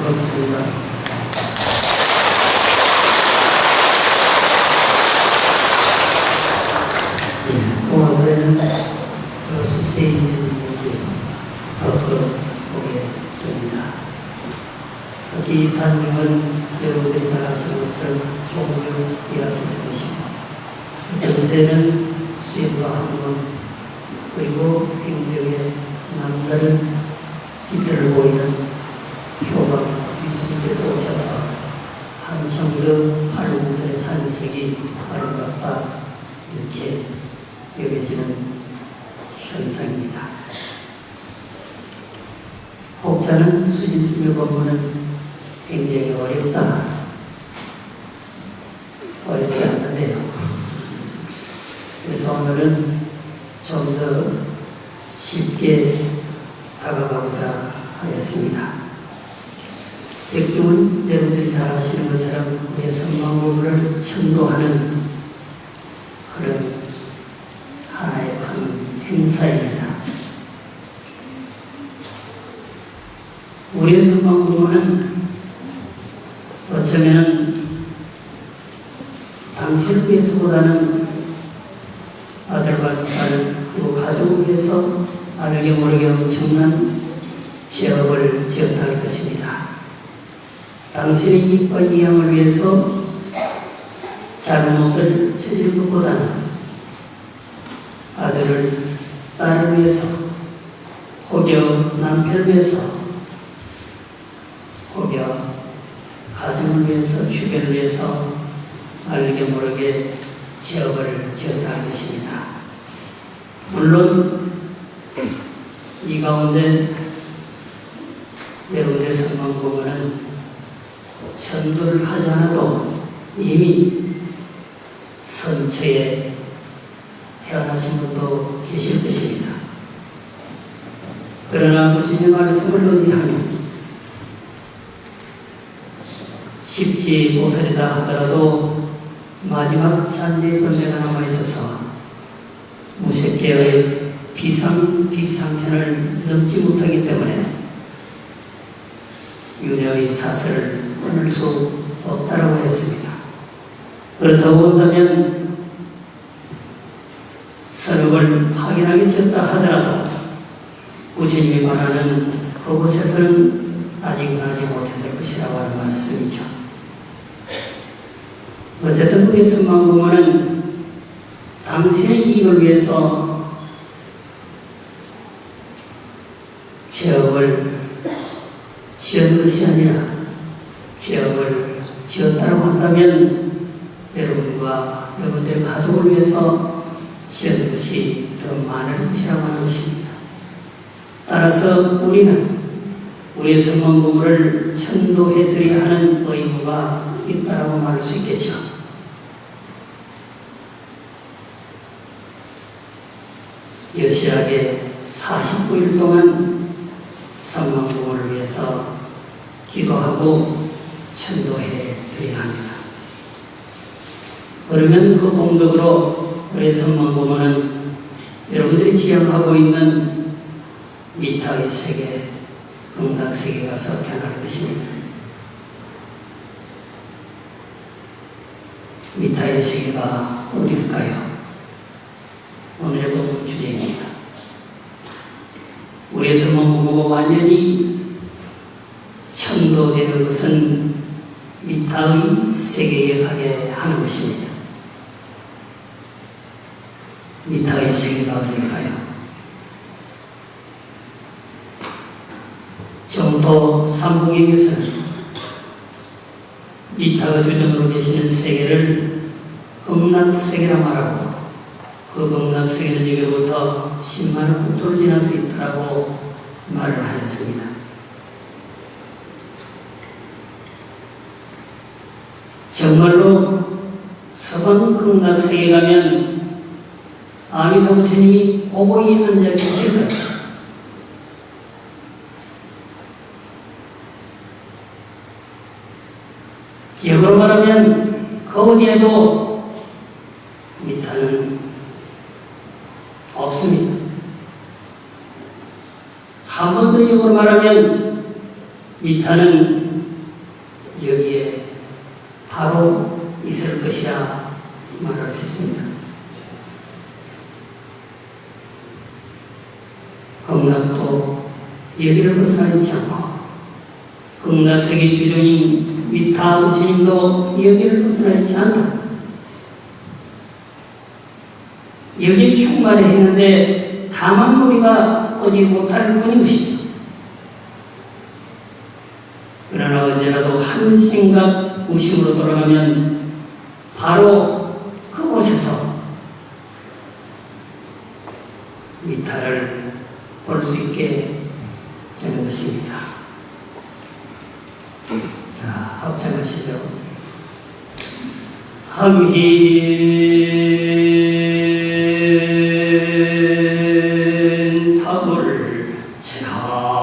고맙습니다. 동화서에는 저 숙세에 있는 문제 보게 됩니다. 특히 이 산림은 여러분들이 잘 아시는 것처럼 종을 이야기했을 것이고, 전세는 수입과 항문, 그리고 행정의 남다른 기틀을 보이는 효가 예수님께서 오셔서 한참 그 팔공산의 산색이 아름답다 이렇게 여겨지는 현상입니다. 혹자는 수진스며 법문은 굉장히 어렵지 않는데요. 그래서 오늘은 좀 더 쉽게 다가가고자 하였습니다. 백중은 여러분들이 잘 아시는 것처럼 우리의 선망부를 천도하는 그런 하나의 큰 행사입니다. 우리의 선망부는 어쩌면 당신을 위해서보다는 아들과 딸 그리고 가족을 위해서 알게 모르게 엄청난 죄업을 지었다 할 것입니다. 당신의 이익과 이양을 위해서 잘못을 저지른 것보다는 아들을 딸을 위해서 혹여 남편을 위해서 혹여 가정을 위해서 주변을 위해서 알게 모르게 죄업을 지었다 할 것입니다. 물론 이 가운데 여러분들의 성경 보면은 천도를 하지 않아도 이미 선처에 태어나신 분도 계실 것입니다. 그러나 주님의 말씀을 의지하면 십지 보살이다 하더라도 마지막 잔재의 번뇌가 남아있어서 무색계의 비상천을 넘지 못하기 때문에 윤회의 사슬을 끊을 수 없다라고 했습니다. 그렇다고 한다면 선업을 확인하게 졌다 하더라도 부처님이 말하는 그곳에서는 아직은 하지 못했을 것이라고 하는 말씀이죠. 어쨌든 우리의 선망부모는 당신의 이익을 위해서 죄업을 지은 것이 아니라 죄업을 지었다고 한다면 여러분과 여러분들의 가족을 위해서 지은 것이 더 많을 것이라고 하는 것입니다. 따라서 우리는 우리의 선망부모를 천도해 드려야 하는 의무가 있다고 말할 수 있겠죠. 여실하게 49일 동안 선망부모를 위해서 기도하고 천도해 드려야 합니다. 그러면 그 공덕으로 우리 선망부모는 여러분들이 지향하고 있는 미타의 세계, 극락세계에 가서 태어날 것입니다. 미타의 세계가 어디일까요? 오늘의 본문 주제입니다. 우리의 선망부모가 완전히 천도되는 것은 미타의 세계에 가게 하는 것입니다. 미타의 세계가 어디일까요? 정토 삼국에서는 미타가 주정으로 계시는 세계를 극락세계라 말하고 그 극락세계는 여기로부터 10만 국토를 지나서 있다라고 말을 하였습니다. 정말로 서방 극락세계에 가면 아미타 부처님이 고고히 앉아 계실 거예요. 역으로 말하면 그 어디에도 미타는 없습니다. 한 번 더 역으로 말하면 미타는 있을 것이라 말할 수 있습니다. 극락도 여기를 벗어나 있지 않고 극락세계 주조인 위타 부처님도 여기를 벗어나 있지 않다. 여기에 충만해 했는데 다만 우리가 보지 못할 뿐인 것이죠. 그러나 언제라도 한 생각 무심으로 돌아가면 바로 그곳에서 위타를 볼 수 있게 되는 것입니다. 자, 합창하시죠. 함힌 탑을 제하고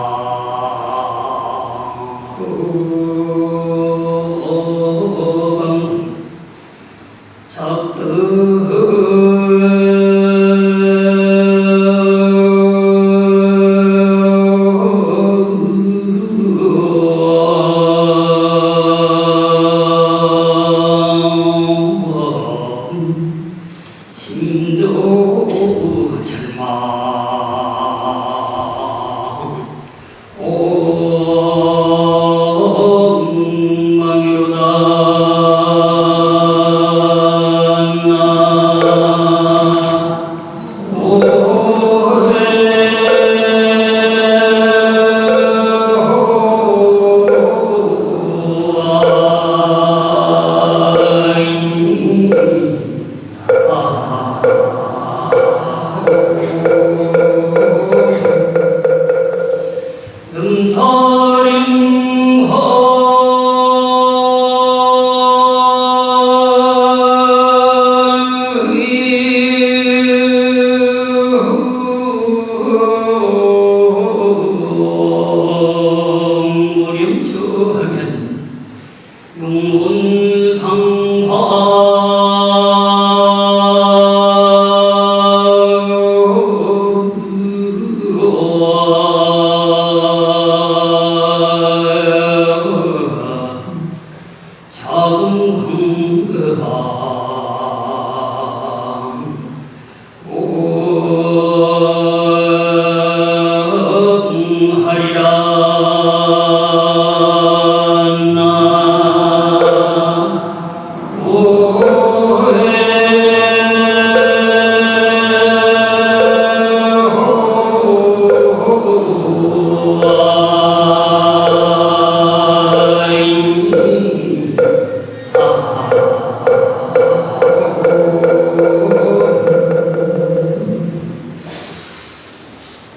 심도 절망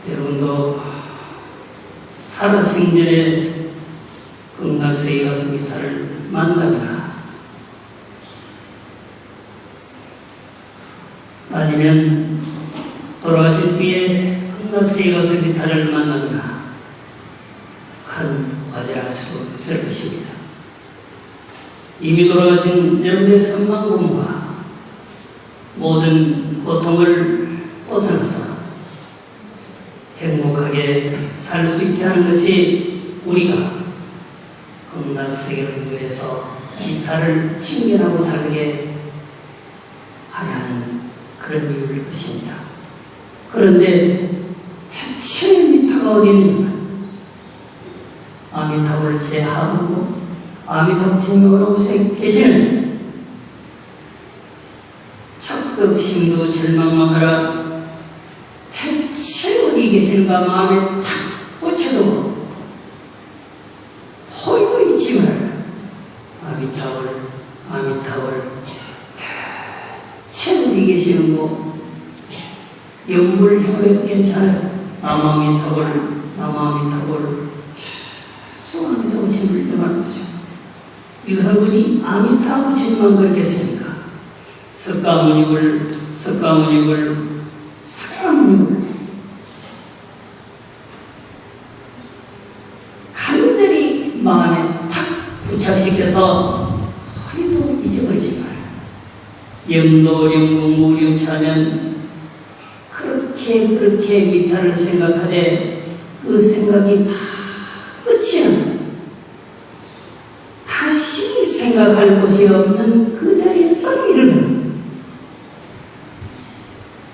여러분도 살아생전에 극락세계 가서 위타를 만나거나 아니면 돌아가신 뒤에 극락세계 가서 위타를 만나거나 큰 화제할 수 있을 것입니다. 이미 돌아가신 여러분의 선망공과 모든 고통을 벗어나서 행복하게 살 수 있게 하는 것이 우리가 극락세계를 인도해서 위타를 친견하고 살게 하는 그런 이유일 것입니다. 그런데 대체 위타가 어디 있느냐? 아미타불을 제하고 아미타불 계시는 척덕심도 절망하라. 대체 어디 계시는가 마음에 탁 꽂혀도 홀고 있지 말아라. 아미타불 대체 어디 계시는고 연불형을 괜찮아요. 남아미타불 계속 아미타불 침을 때만 거죠. 이것은 굳이 아미타불 침만 그렇겠습니까? 석가모니불 간절히 마음에 탁 부착시켜서 허리도 잊어버리지 마요. 영도령공 무령차면 그렇게 위타를 생각하되 그 생각이 다 끝이 나서 다시 생각할 곳이 없는 그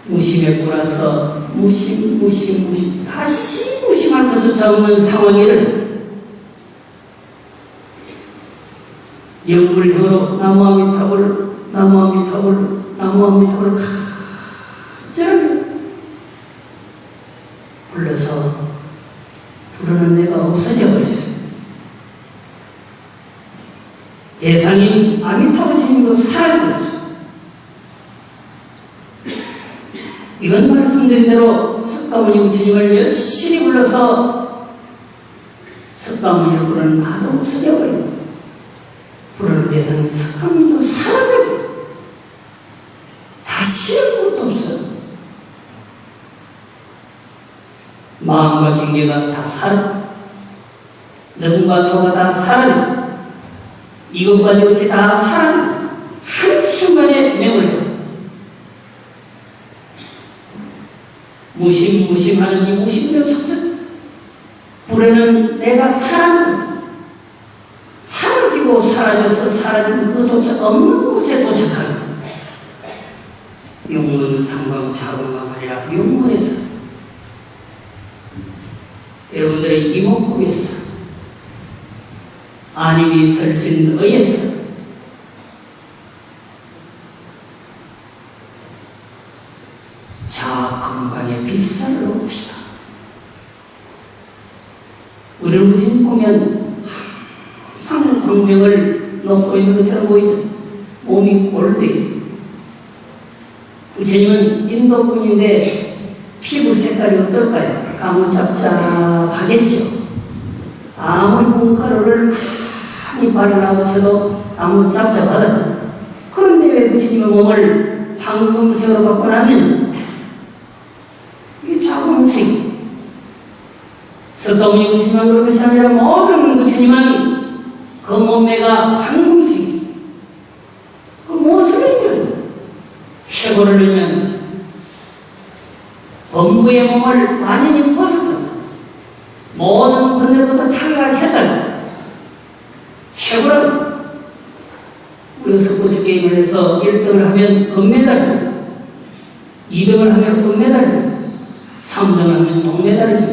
무심에 몰아서 무심 다시 무심할 것조차 없는 상황에를 영불형으로 나무아미타불 간절하게 불러서 부르는 내가 없어져 버렸어요. 대상인 아미타불 주님도 사라졌죠. 이건 말씀드린 대로 석가모니 주님을 열심히 불러서 석가모니를 부르는 나도 없어져 버리고 부르는 대상인 석가모니도 사라져버려요. 다시 아무것도 없어요. 마음과 경계가 다 사라져. 능과 소가 다 사라져. 이것과 저것이 다 사라져. 한순간에 매몰져. 무심하는 이 무심도 척척 불에는 내가 사라지고 사라져서 사라진 그조차 없는 곳에 도착하는 용문 상방 자궁가 아니라 용문에서 여러분들의 이목구에서 아님이 설신 의에서 건강의 빛살을 놓읍시다. 우리를 우진 보면 항상 광명을 놓고 있는 것처럼 보이죠. 몸이 골드예요. 부처님은 인도분인데 피부 색깔이 어떨까요? 가물잡잡하겠죠. 아무리 문가루를 많이 바르라고 쳐도 가물잡잡하다. 그런데 왜 부처님의 몸을 황금색으로 바꿔놨느냐? 자궁색. 석가모니 부처님만 그런 것이 아니라 모든 부처님은 그 몸매가 황금색. 그 무엇을 의미하냐? 최고를 의미하는 범부의 몸을 완전히 벗어다 모든 번뇌부터 탈락해달라. 최고는 우리 스포츠 게임을 해서 1등을 하면 금메달이고 2등을 하면 금메달이고 3등을 하면 동메달이지.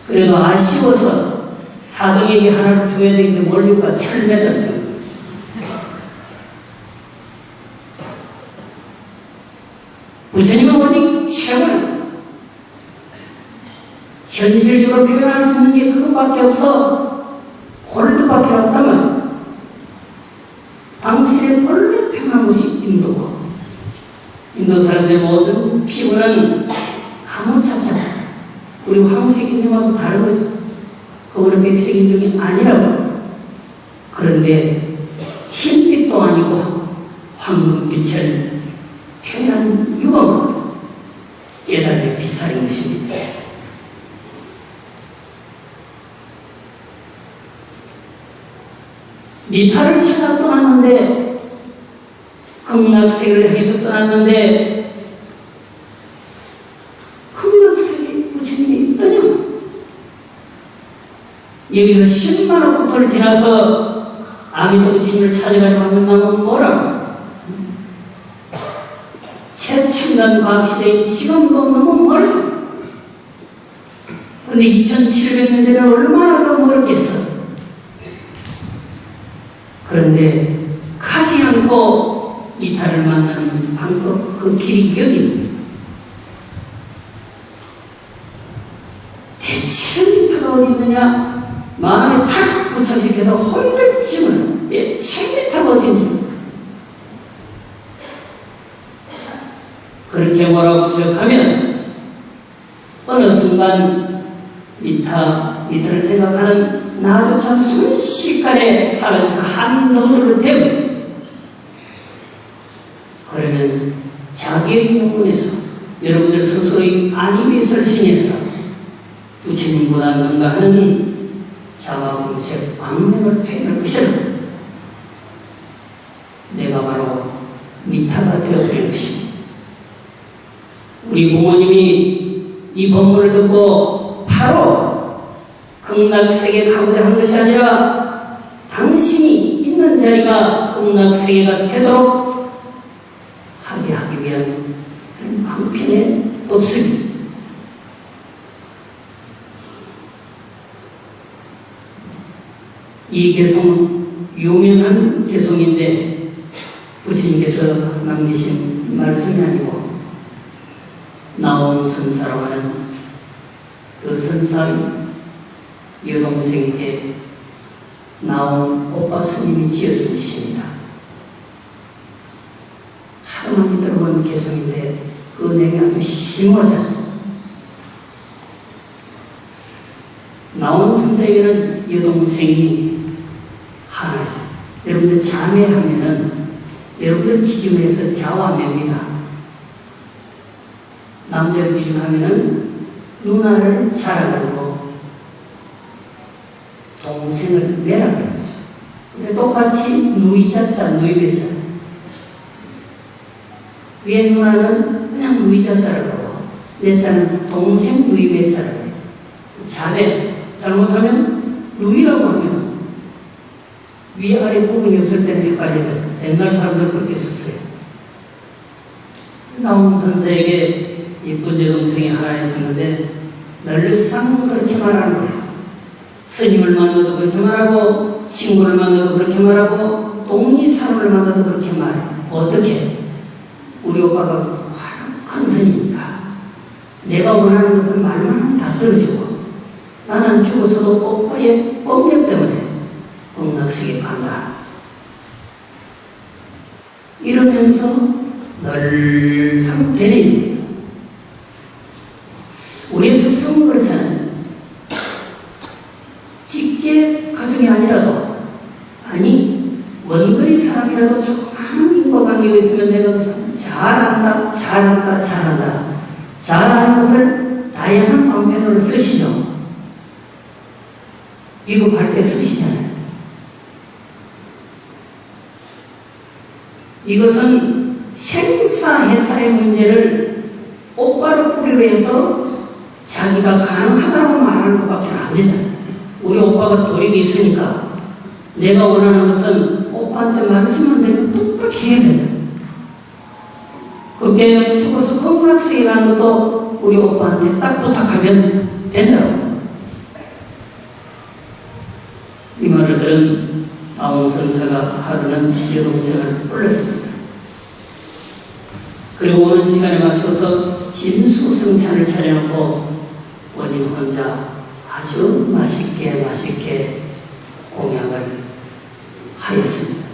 그래도 아쉬워서 4등에게 하나를 줘야 되는데 뭘 줄까? 철메달. 부처님은 오직 최고는 현실적으로 표현할 수 있는 게 그것밖에 없어. 골드밖에 없다면 당신의 본래 태어난 곳이 인도고 인도 사람들의 모든 피부는 가물차차 우리 황색 인종하고 다른 거죠. 그거는 백색 인종이 아니라고. 그런데 흰빛도 아니고 황금빛을 표현한 유언으로 깨달음의 빛살인 것입니다. 미타를 찾아 떠났는데 극락세계를 향해서 떠났는데 극락세계 부처님이 있더냐? 여기서 10만원 국토를 지나서 아미도 부처님을 찾아가려고 하는 나는 뭐라고? 최첨단 과학시대인 지금도 너무 멀어. 근데 2700년 전에 얼마나 더 멀었겠어. 그런데 가지 않고 이타를 만나는 방법, 그 길이 여기입니다. 대체 이타가 어디 있느냐? 마음에 탁 부착시켜서 홀렸지만 대체 이타가 어디 있느냐? 그렇게 몰아붙여가면 어느 순간 미타를 생각하는 나조차 순식간에 사라져서 한 너머를 대고 그러면 자기의 영혼에서 여러분들 스스로의 안위의 설신에서 부처님보다 능가하는 자화금색 광명을 표현할 것이라 내가 바로 미타가 되어버린 것입니다. 우리 부모님이 이 법문을 듣고 바로 극락세계 가고자 한 것이 아니라 당신이 있는 자리가 극락세계가 되도록 하게 하기 위한 그런 방법. 그 편에 없습니다. 이 개송은 유명한 개송인데 부처님께서 남기신 말씀이 아니고 나온 선사라고 하는 그 선사의 여동생에게 나온 오빠 스님이 지어준 것입니다. 하도 많이 들어본 개송인데 그 은혜가 아주 심오하잖아요. 나온 선생에게는 여동생이 하나 있어요. 여러분들 자매하면은 여러분들 기준에서 자와매입니다. 남들 기준하면은 누나를 자라가고 동생을 매라 그러죠. 근데 똑같이 누이자자, 누이배자. 위에 누나는 그냥 누이자자라고 하고 내 자는 동생 누이배자라고 해요. 자매. 잘못하면 누이라고 하면 위아래 부분이 없을 때는 헷갈리더라고요. 옛날 사람들 그렇게 썼어요. 나온 선생에게 이쁜 여동생이 하나 있었는데 늘상 그렇게 말하는 거예요. 스님을 만나도 그렇게 말하고 친구를 만나도 그렇게 말하고 동리 사람을 만나도 그렇게 말해요. 어떻게? 우리 오빠가 큰 스님이니까 내가 원하는 것은 말만 다 들어주고 나는 죽어서도 오빠의 법력 때문에 극락세계 간다. 이러면서 늘상 되는 우리의 습성은 그렇잖아요. 직계 가족이 아니라도 아니 원거리 사람이라도 조그마한 인과관계가 있으면 내가 잘한다, 잘한다, 잘한다. 잘하는 것을 다양한 방면으로 쓰시죠. 비급할 때 쓰시잖아요. 이것은 생사해탈의 문제를 오빠로 뿌리로 해서 자기가 가능하다고 말하는 것밖에 안 되잖아요. 우리 오빠가 도력이 있으니까 내가 원하는 것은 오빠한테 말해주면 내가 똑같이 해야 된다. 그게 죽어서 극락세계 가는 것도 우리 오빠한테 딱 부탁하면 된다고. 이 말을 들은 아웅선사가 하루는 여동생을 불렀습니다. 그리고 오는 시간에 맞춰서 진수성찬을 차려놓고 본인 혼자 아주 맛있게 공양을 하였습니다.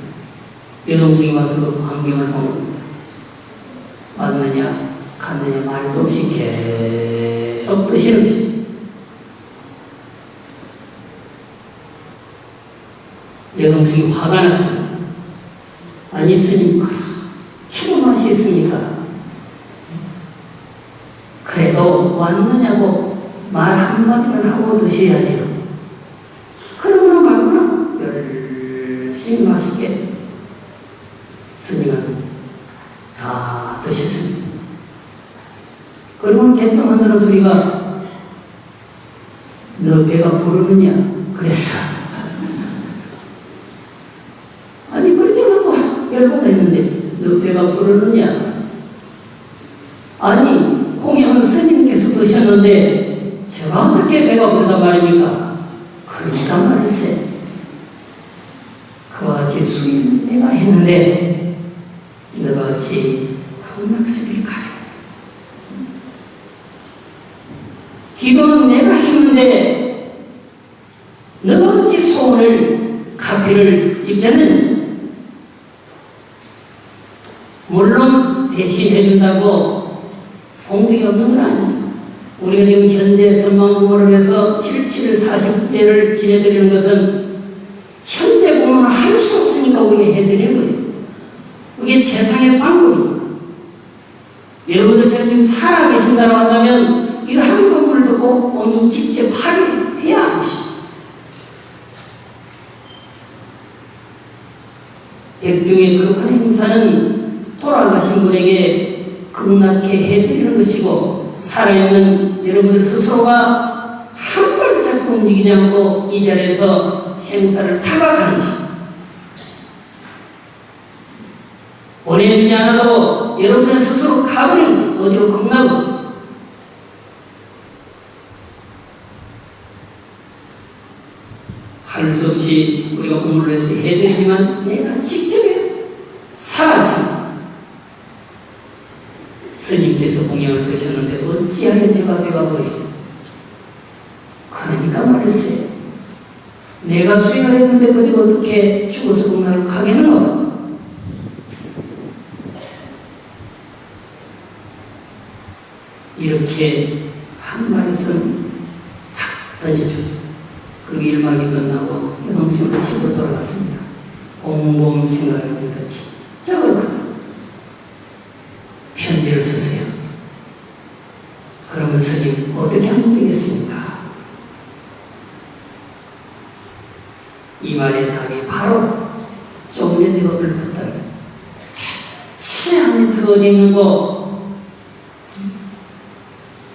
여동생이 와서 그 광경을 보는 왔느냐 갔느냐 말도 없이 계속 드시는 것입니다. 여동생이 화가 났습니다. 아니 스님 그렇게 맛이 있습니까? 그래도 왔느냐고 말 한마디만 하고 드셔야지요. 그러거나 말거나 열심히 맛있게 스님은 다 드셨습니다. 그러면 개똥하는 소리가 너 배가 부르느냐 그랬어. 아니 그러지 않고 열받았는데 너 배가 부르느냐. 아니 공양은 스님께서 드셨는데 제가 어떻게 배가 부르단 말입니까? 그러니까 말이세. 그와 같이 수행은 내가 했는데 너가 어찌 극락세계를 가려. 기도는 내가 했는데 너가 어찌 소원을 가피를 입혔느냐. 물론 대신해준다고 공덕이 없는 건 아니죠. 우리가 지금 현재 선망부모를 해서 77, 40대를 지내드리는 것은 현재 부모는 할 수 없으니까 우리가 해드리는 거예요. 그게 세상의 방법입니다. 여러분들처럼 지금 살아계신다고 한다면 이러한 법을 듣고 본인 직접 해야 하는 것입니다. 백중의 그런 행사는 돌아가신 분에게 극락해 해드리는 것이고 살아있는 여러분들 스스로가 한 발자국 움직이지 않고 이 자리에서 생사를 타박하는 것입니다. 보내주지 않아도 여러분의 스스로 가버리는 거예요. 어디로 겁나고. 할 수 없이 우리가 공부를 해서 해드리지만 내가 직접 살았습니다. 스님께서 공양을 드셨는데 어찌하여 제가 배워버리십니까? 그러니까 말했어요. 내가 수행을 했는데 그들이 어떻게 죽어서 공양을 가겠는가? 이렇게 한 말씀 탁 던져주죠. 그리고 일막이 끝나고 여동생으로 집으로 돌아갔습니다. 옹봉 생각해보니까 진짜 그렇구나. 편지를 쓰세요. 그러면 스님 어떻게 하면 되겠습니까? 이 말의 답이 바로 조금 전에 제가 읊었던 대체 안에 들어져 있는 거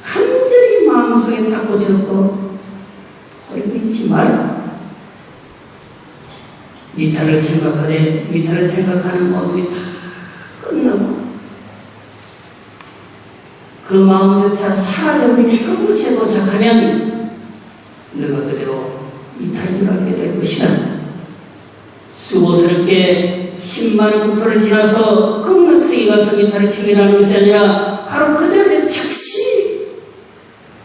간절히 마음속에 딱 꽂혀놓고 버리고 있지 마라. 미탈을 생각하되 미탈을 생각하는 모습이 다 끝나고 그 마음조차 사라져버린 그곳에 도착하면 너가 그대로 미탈을 알게 될 것이다. 수고스럽게 10만원 국토를 지나서 극락세계 가서 미탈을 챙겨나는 것이 아니라 바로 그 자리에 즉시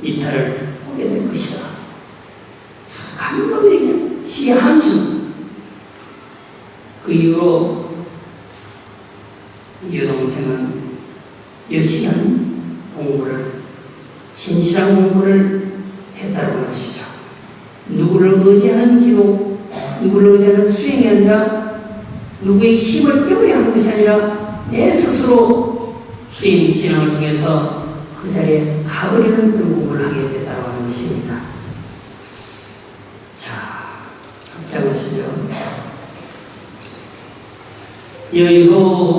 미탈을 오게 될 것이다. 감동이 그냥 시 한숨. 그 이후로 여동생은 여시간 공부를, 진실한 공부를 했다고 하는 것이죠. 누구를 의지하는 기도, 누구를 의지하는 수행이 아니라 누구의 힘을 빼앗으려 하는 것이 아니라 내 스스로 수행 신앙을 통해서 그 자리에 가버리는 그런 공부를 하게 됐다고 하는 것입니다. 자, 합장하시죠. 여의고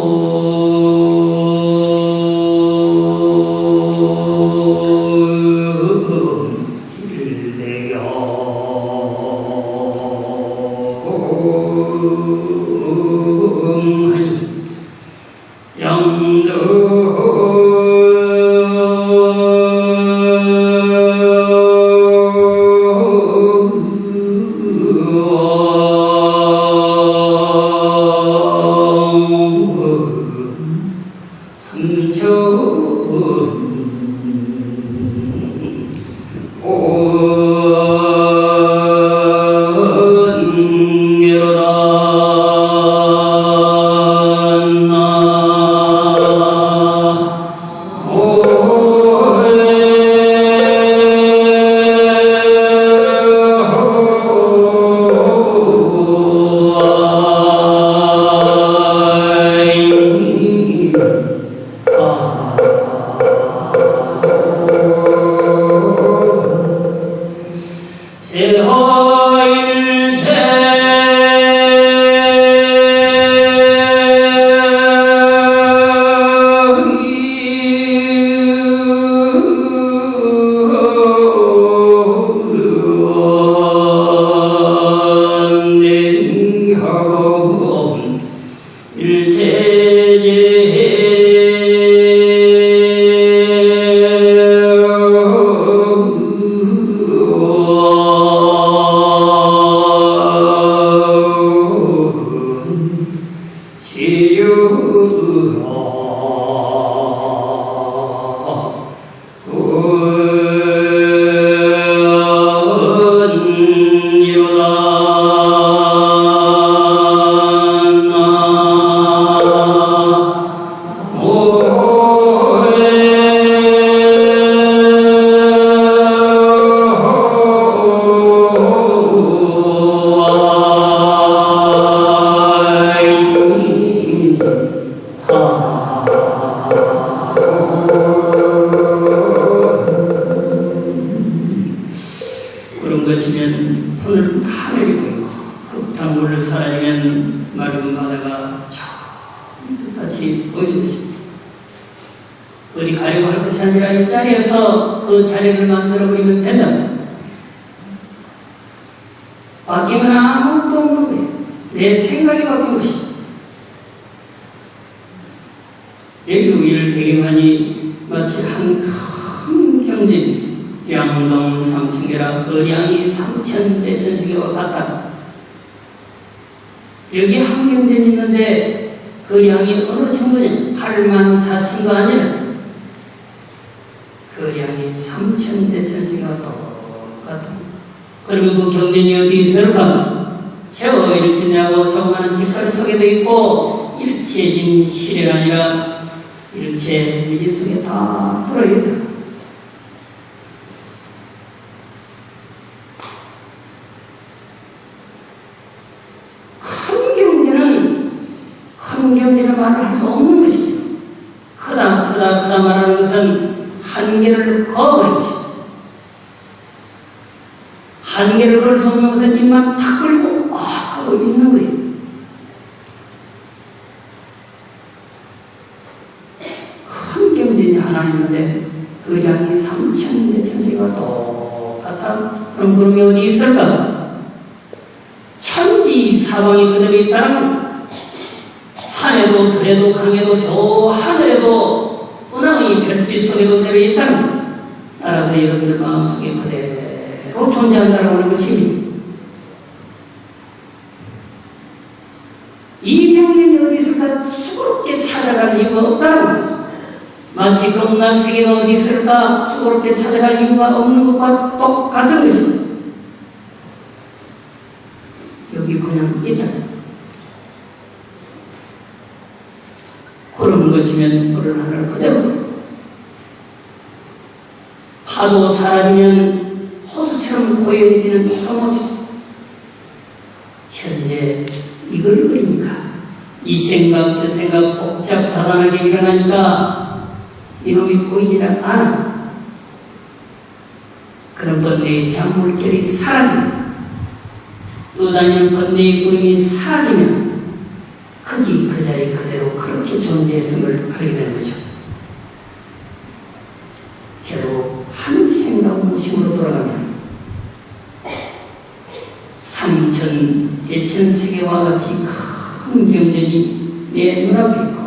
어디 가려고 할 것이 아니라 이 자리에서 그 자리를 만들어버리면 된다. 바뀌면 아무것도 없는 거예요. 내 생각이 바뀐 것이다. 여기만이 마치 한 큰 경전이 있어. 양동 삼천개라 거량이 삼천대천세계와 같다. 여기 한 경전이 있는데 거량이 어느 정도냐? 84,000가 아니라 거량이 삼천대천세계와 똑같다. 그러면 그 경전이 어디 있을까? 저 일진하고 조그마한 뒷가리 속에도 있고 일체진 실이 아니라 일체 미진 속에 다 들어있다. 큰 경전은 말을 할 수 없는 것이죠. 크다 말하는 것은 한계를 거버린 것이죠. 한계를 걸 수 없는 것은 입만 탁 걸고 하고 있는 거예요. 큰 경전이 하나 있는데 그 양이 삼천대천세계가 똑같아. 그럼 그런 게 어디 있을까? 천지 사방이 그대로 있다는 산에도 들에도 강에도 저 하늘에도 은하의 별빛 속에도 그대로 있다는 것. 따라서 여러분들 마음속에 그대로 존재한다고 하는 것입니다. 이 경전이 어디 있을까? 수고롭게 찾아갈 이유가 없다는 거죠. 마치 겁난 세계가 어디 있을까? 수고롭게 찾아갈 이유가 없는 것과 똑같은 것입니다. 여기 그냥 있다. 구름 거치면 물을 하늘 그대로. 파도 사라지면 호수처럼 고요해지는 그 모습. 현재 이걸 그리니까 이 생각 저 생각 복잡다단하게 일어나니까 이놈이 보이지 않아. 그런 번뇌의 작물결이 사라지면 떠다니는 번뇌의 구름이 사라지면 거기 그 자리 그대로 그렇게 존재했음을 알게 된 거죠. 결국 한 생각 무심으로 돌아가면 삼천 대천세계와 같이 큰 경전이 내 눈앞에 있고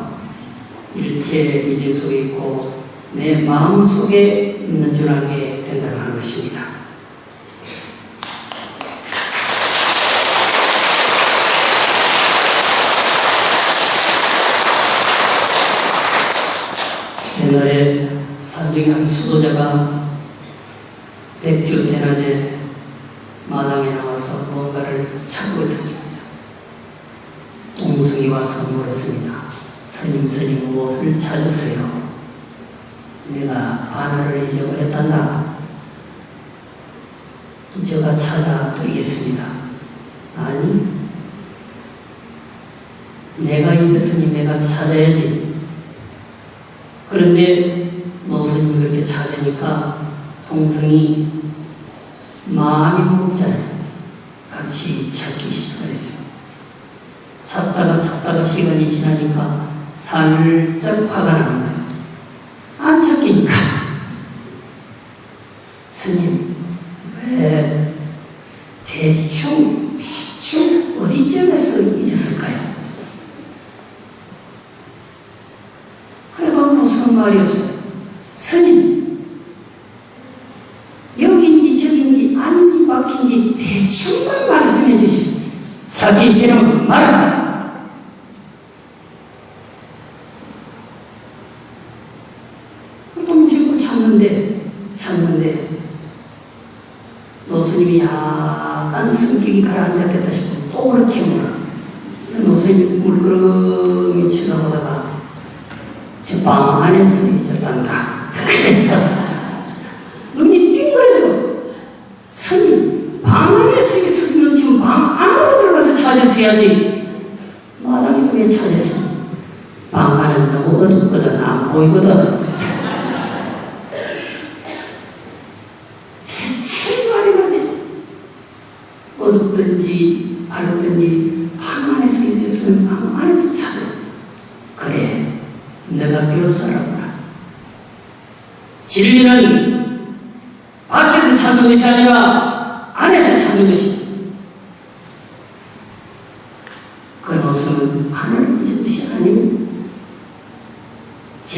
일체 미진 속에 있고 내 마음 속에 있는 줄 알게 된다고 하는 것입니다. 옛날에 산중의 한 수도자가 백주 대낮에 마당에 나와서 뭔가를 찾고 있었습니다. 동승이 와서 물었습니다. 스님 무엇을 찾으세요? 내가 바늘을 잊어버렸단다. 제가 찾아드리겠습니다. 아니, 내가 잊었으니 내가 찾아야지. 그런데 노스님이 그렇게 찾으니까 동성이 마음이 무겁잖아요. 같이 찾기 시작했어요. 찾다가 시간이 지나니까 살짝 화가 나는 거예요. 안 찾기니까. 스님, 왜 대충 어디쯤에서 잊었을까요? 그래도 무슨 말이 없어요. 스님, 여긴지 저긴지 아닌지 막힌지 대충만 말씀해 주시면 찾기 싫으면 말하라. 찾는데 노스님이 약간 성격이 가라앉았겠다 싶고 또 그렇게 물어. 노스님이 물끄러미 쳐다보다가 저 방 안에서 잊었단다. 그래서 눈이 띵거려져. 스님, 방 안에서 있었으면 지금 방 안으로 들어가서 찾으셔야지. 마당에서 왜 찾았어? 방 안은 너무 어둡거든. 안 보이거든. 어둡든지 밝든지 방 안에서 있었으면 방 안에서 찾아. 그래, 내가 비로소 알았구나. 진리는 밖에서 찾는 것이 아니라 안에서 찾는 것이다. 그 노성은 하늘 잊은 것이 아니고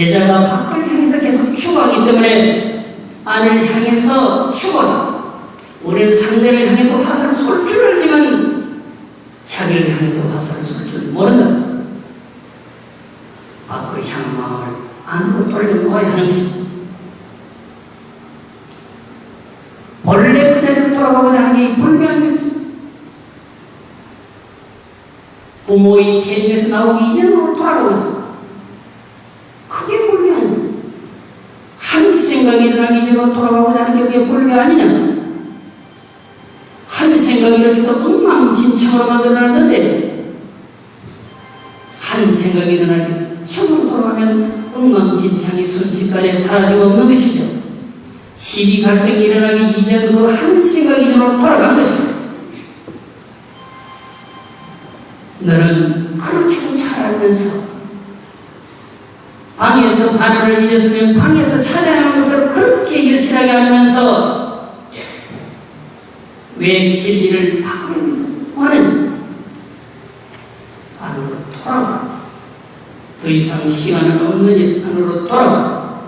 제자가 밖을 향해서 계속 추구하기 때문에 안을 향해서 추구하다. 우리는 상대를 향해서 화살을 쏠 줄 알지만 자기를 향해서 화살을 쏠 줄 모른다. 밖으로 향한 마음을 안으로 돌려놓아야 하는 것입니다. 본래 그 자리로 돌아가고자 하는 게 불교한 것입니다. 부모의 태중에서 나오기 이전으로 돌아가고자. 그게 불교 아니냐. 한 생각이 일어나기 이전으로 돌아가고자 하는 게 그게 불교 아니냐. 한 생각이 이렇게 또 엉망진창으로 만들어놨는데 한 생각이 일어나기 처음으로 돌아가면 엉망진창이 순식간에 사라지고 없는 것이죠. 시비 갈등이 일어나기 이전 그 한 생각 이전으로 돌아간 것입니다. 너는 그렇게도 잘 알면서 방에서 바늘을 잊었으면 방에서 찾아야 하는 것을 그렇게 여실하게 알면서 왜 진리를 바꾸면서 하는 안으로 돌아와. 더 이상 시간은 없느니 안으로 돌아와.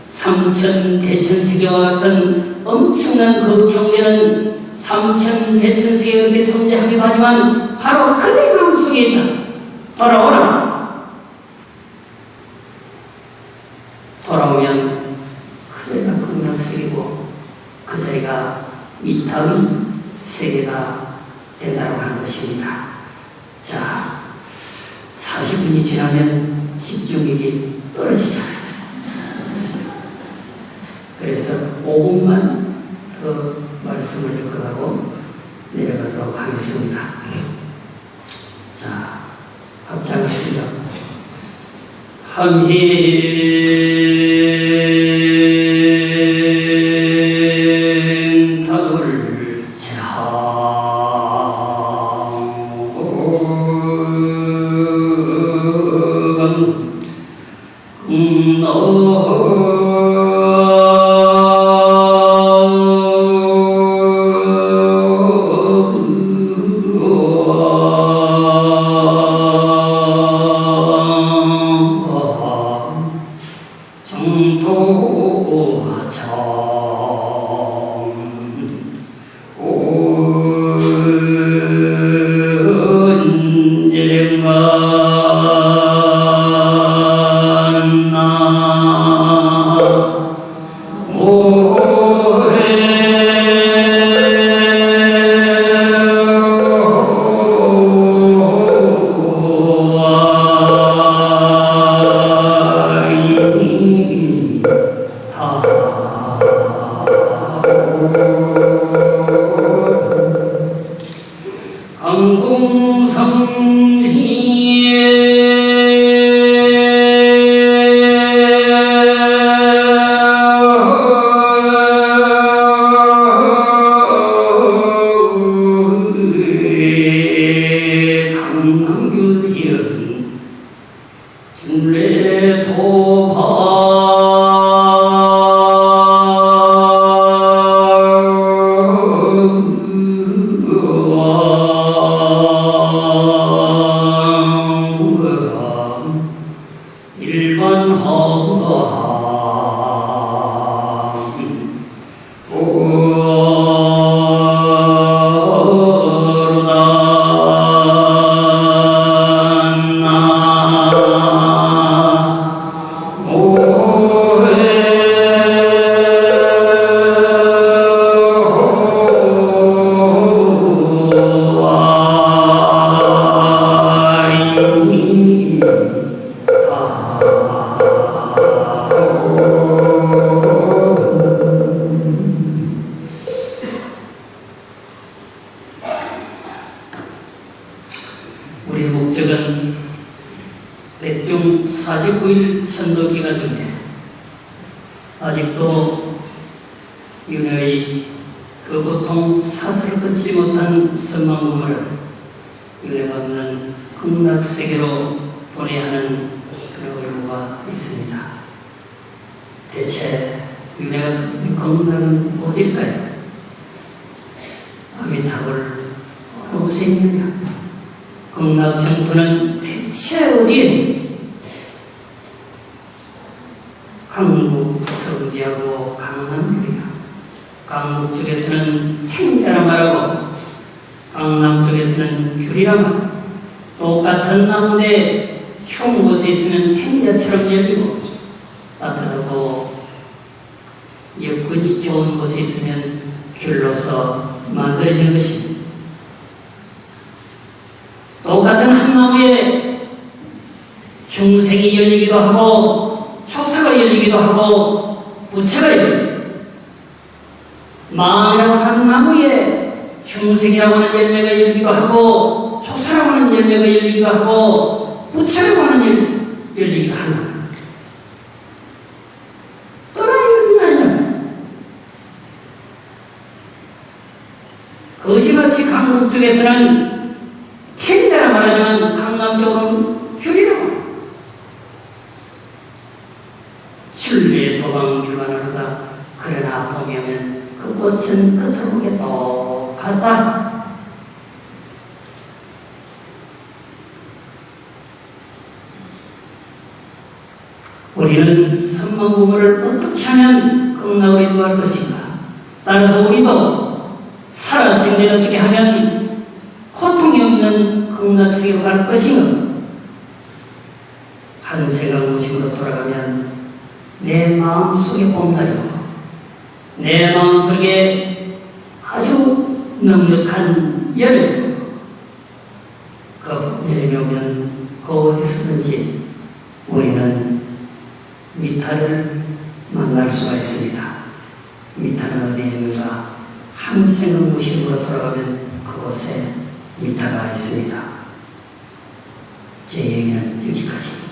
삼천대천세계와 같은 엄청난 그 경계는 삼천대천세계에 그렇게 존재하기도 하지만 바로 그대 마음속에 있다. 돌아오라. 돌아오면 그 자리가 극락세계고 그 자리가 미타의 세계가 된다고 하는 것입니다. 자, 40분이 지나면 집중력이 떨어지잖아요. 그래서 5분만 더 말씀을 듣고가고 내려가도록 하겠습니다. 자, 합장하시죠. 우리의 목적은 백중 49일 천도 기간 중에 아직도 윤회의 그 보통 사슬을 끊지 못한 선망금을 윤회가 없는 극락세계로 보내야 하는 그런 의무가 있습니다. 대체 윤회가 극락은 어딜까요? 아미타불 어느 곳에 있느냐? 극락 정토는 대체 어디에? 강북 성지하고 강남 교리가 강북 쪽에서는 행자라 말하고 강남 쪽에서는 귤이라 말하고 똑같은 나무인데 추운 곳에 있으면 행자처럼 열리고 따뜻하고 여건이 좋은 곳에 있으면 귤로서 만들어지는 것입니다. 똑같은 한 나무에 중생이 열리기도 하고 초사가 열리기도 하고 부채가 열립니다. 마음이라고 하는 나무에 중생이라고 하는 열매가 열리기도 하고 초사라고 하는 열매가 열리기도 하고 부채라고 하는 열리기도 한다. 떠나있는 게 아니라 그것이 마치 강북 쪽에서는 행자라 말하지만 강남 쪽으로는 귤이라고 출례 도방률만을 하다. 그러나 보면 그 꽃은 겉으로 보기에 똑같다. 우리는 선망 부모를 어떻게 하면 극락을 인도할 것인가? 따라서 우리도 살아생전 어떻게 하면 고통이 없는 극락세계로 갈 것인가? 한 생각 무심으로 돌아가면 내 마음속에 봄날이고 내 마음속에 아주 넉넉한 여름, 그 여름이 오면 그 어디서든지 우리는 미타를 만날 수가 있습니다. 미타는 어디에 있는가? 한 생각 무심으로 돌아가면 그곳에 미타가 있습니다. 제 얘기는 여기까지.